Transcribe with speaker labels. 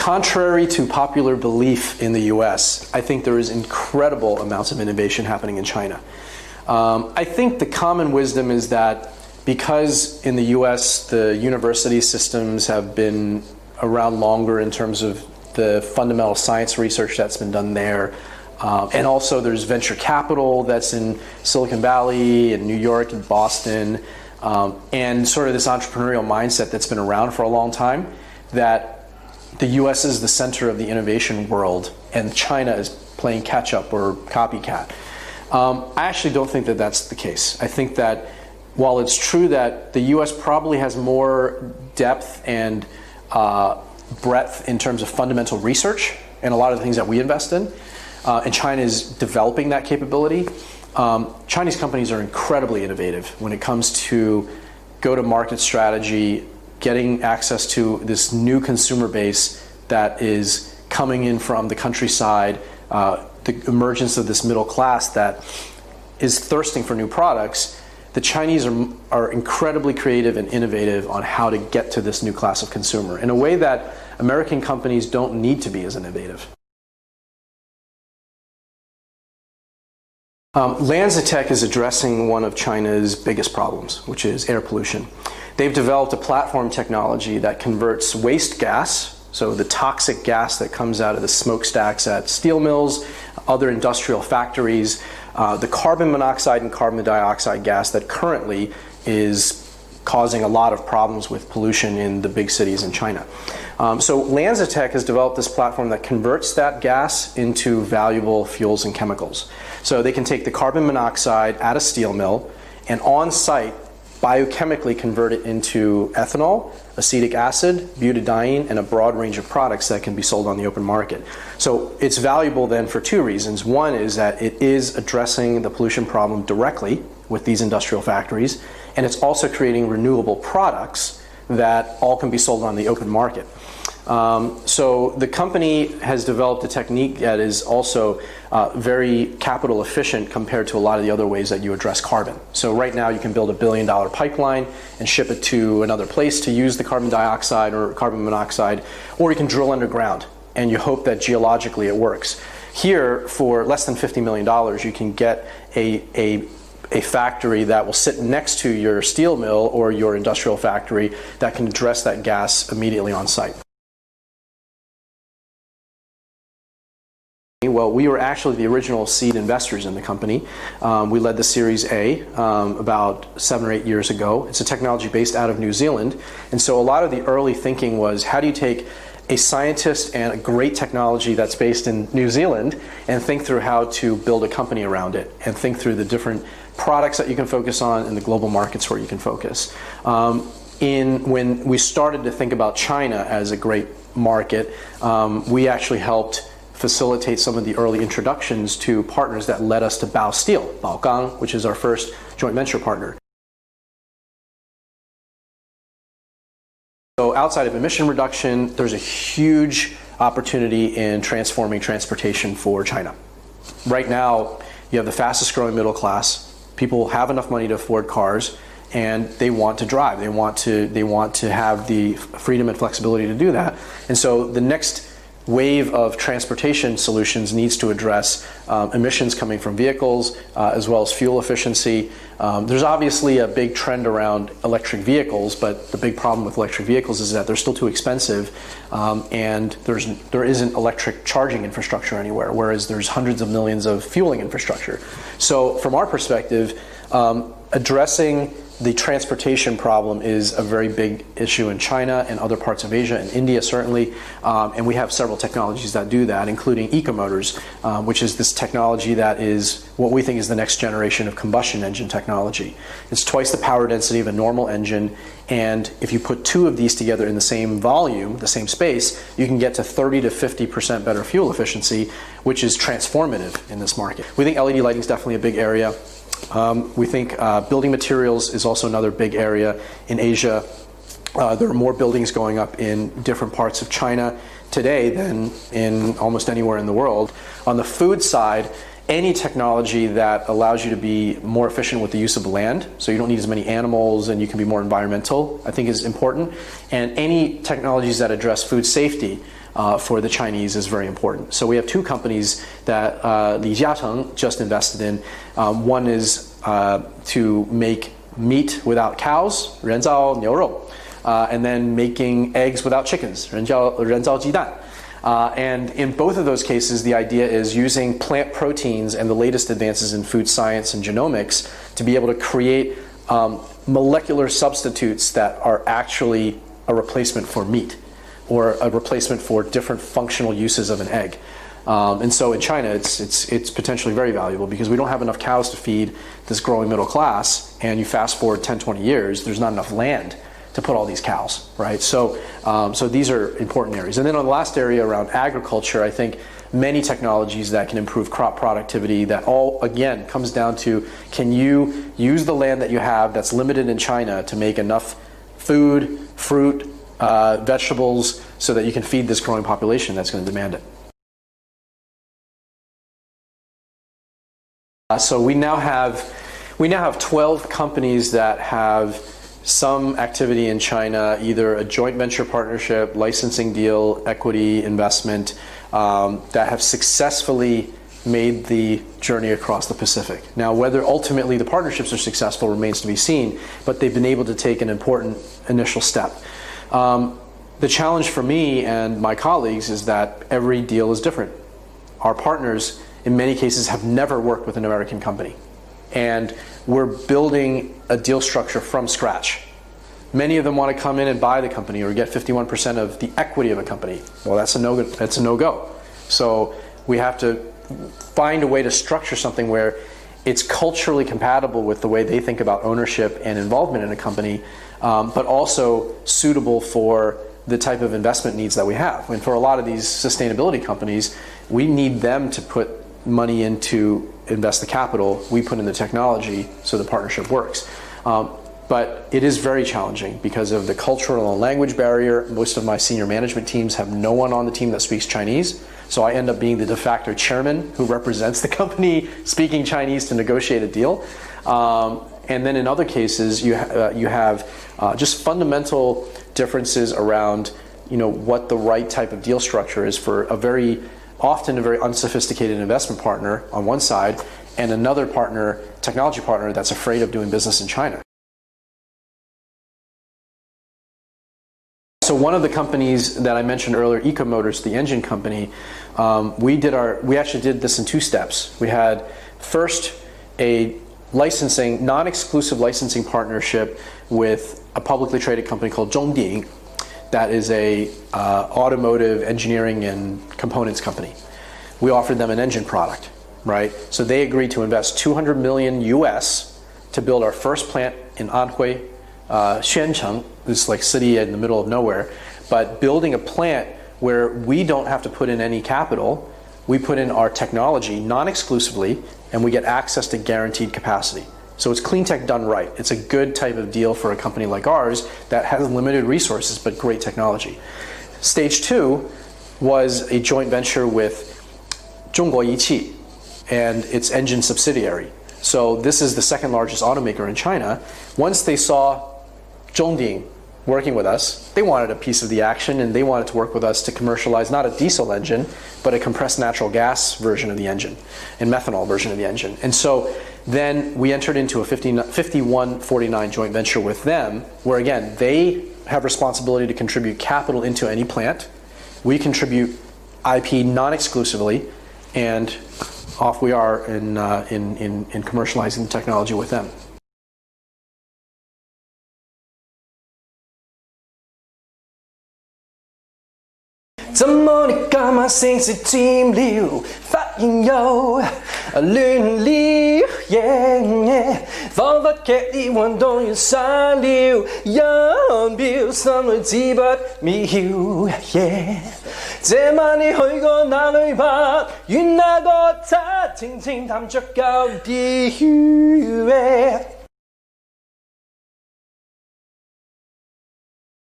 Speaker 1: Contrary to popular belief in the US, I think there is incredible amounts of innovation happening in China. I think the common wisdom is that because in the US the university systems have been around longer in terms of the fundamental science research that's been done there, and also there's venture capital that's in Silicon Valley and New York and Boston, and sort of this entrepreneurial mindset that's been around for a long time, that the US is the center of the innovation world and China is playing catch up or copycat. I actually don't think that that's the case. I think that while it's true that the US probably has more depth and breadth in terms of fundamental research and a lot of the things that we invest in, and China is developing that capability, Chinese companies are incredibly innovative when it comes to go-to-market strategy, getting access to this new consumer base that is coming in from the countryside, the emergence of this middle class that is thirsting for new products. The Chinese are incredibly creative and innovative on how to get to this new class of consumer in a way that American companies don't need to be as innovative. LanzaTech is addressing one of China's biggest problems, which is air pollution. They've developed a platform technology that converts waste gas, so the toxic gas that comes out of the smokestacks at steel mills, other industrial factories, the carbon monoxide and carbon dioxide gas that currently is causing a lot of problems with pollution in the big cities in China. So LanzaTech has developed this platform that converts that gas into valuable fuels and chemicals. So they can take the carbon monoxide at a steel mill and on site biochemically convert it into ethanol, acetic acid, butadiene, and a broad range of products that can be sold on the open market. So it's valuable then for two reasons. One is that it is addressing the pollution problem directly with these industrial factories, and it's also creating renewable products that all can be sold on the open market. So the company has developed a technique that is also very capital efficient compared to a lot of the other ways that you address carbon. So right now you can build $1 billion pipeline and ship it to another place to use the carbon dioxide or carbon monoxide, or you can drill underground and you hope that geologically it works. Here, for less than $50 million, you can get a factory that will sit next to your steel mill or your industrial factory that can address that gas immediately on site. Well, we were actually the original seed investors in the company. We led the Series A about 7 or 8 years ago. It's a technology based out of New Zealand. And so a lot of the early thinking was, how do you take a scientist and a great technology that's based in New Zealand and think through how to build a company around it and think through the different products that you can focus on and the global markets where you can focus. When we started to think about China as a great market, we actually helped facilitate some of the early introductions to partners that led us to Bao Steel, Baogang, which is our first joint venture partner. So outside of emission reduction, there's a huge opportunity in transforming transportation for China. Right now, you have the fastest growing middle class. People have enough money to afford cars, and they want to drive. They want to have the freedom and flexibility to do that. And so the next wave of transportation solutions needs to address emissions coming from vehicles as well as fuel efficiency. There's obviously a big trend around electric vehicles, but the big problem with electric vehicles is that they're still too expensive, and there isn't electric charging infrastructure anywhere, whereas there's hundreds of millions of fueling infrastructure. So from our perspective, addressing the transportation problem is a very big issue in China and other parts of Asia and India certainly, and we have several technologies that do that, including ecomotors, which is this technology that is what we think is the next generation of combustion engine technology. It's twice the power density of a normal engine, and if you put two of these together in the same volume, the same space, you can get to 30 to 50% better fuel efficiency, which is transformative in this market. We think LED lighting is definitely a big area. We think building materials is also another big area in Asia. There are more buildings going up in different parts of China today than in almost anywhere in the world. On the food side, any technology that allows you to be more efficient with the use of land, so you don't need as many animals and you can be more environmental, I think is important. And any technologies that address food safety for the Chinese is very important. So we have two companies that Li Jiacheng just invested in. One is to make meat without cows, 人造牛肉, and then making eggs without chickens, 人造鸡蛋. And in both of those cases, the idea is using plant proteins and the latest advances in food science and genomics to be able to create molecular substitutes that are actually a replacement for meat or a replacement for different functional uses of an egg. And so in China, it's potentially very valuable because we don't have enough cows to feed this growing middle class, and you fast forward 10, 20 years, there's not enough land to put all these cows, right? So, so these are important areas. And then on the last area around agriculture, I think many technologies that can improve crop productivity, that all, again, comes down to, can you use the land that you have that's limited in China to make enough food, fruit, vegetables, so that you can feed this growing population that's going to demand it. So we now have 12 companies that have some activity in China, either a joint venture partnership, licensing deal, equity investment, that have successfully made the journey across the Pacific. Now, whether ultimately the partnerships are successful remains to be seen, but they've been able to take an important initial step. The challenge for me and my colleagues is that every deal is different. Our partners, in many cases, have never worked with an American company. And we're building a deal structure from scratch. Many of them want to come in and buy the company or get 51% of the equity of a company. Well, that's a no-go. So we have to find a way to structure something where it's culturally compatible with the way they think about ownership and involvement in a company, but also suitable for the type of investment needs that we have. And for a lot of these sustainability companies, we need them to put money in to invest the capital, we put in the technology, so the partnership works. But it is very challenging because of the cultural and language barrier. Most of my senior management teams have no one on the team that speaks Chinese, so I end up being the de facto chairman who represents the company speaking Chinese to negotiate a deal. And then in other cases, you have just fundamental differences around, what the right type of deal structure is for often a very unsophisticated investment partner on one side, and another partner, technology partner, that's afraid of doing business in China. So one of the companies that I mentioned earlier, Eco Motors, the engine company, we actually did this in two steps. We had first a non-exclusive licensing partnership with a publicly traded company called Chung, that is a automotive engineering and components company. We offered them an engine product, right? So they agreed to invest $200 million US to build our first plant in Anhui, Chung, this city in the middle of nowhere, but building a plant where we don't have to put in any capital. We put in our technology non-exclusively, and we get access to guaranteed capacity. So it's clean tech done right. It's a good type of deal for a company like ours that has limited resources but great technology. Stage two was a joint venture with Zhongguo and its engine subsidiary. So this is the second largest automaker in China. Once they saw Zhongding working with us, they wanted a piece of the action, and they wanted to work with us to commercialize not a diesel engine, but a compressed natural gas version of the engine, and methanol version of the engine. And so then we entered into a 51-49 joint venture with them, where again, they have responsibility to contribute capital into any plant. We contribute IP non-exclusively, and off we are in commercializing the technology with them.
Speaker 2: 怎麼你幹嘛成時佔了，發現有亂了，彷彿劇烈運動員散了，音標心裏止不妙。這晚你去過哪裏吧？願那個他靜靜談着舊調。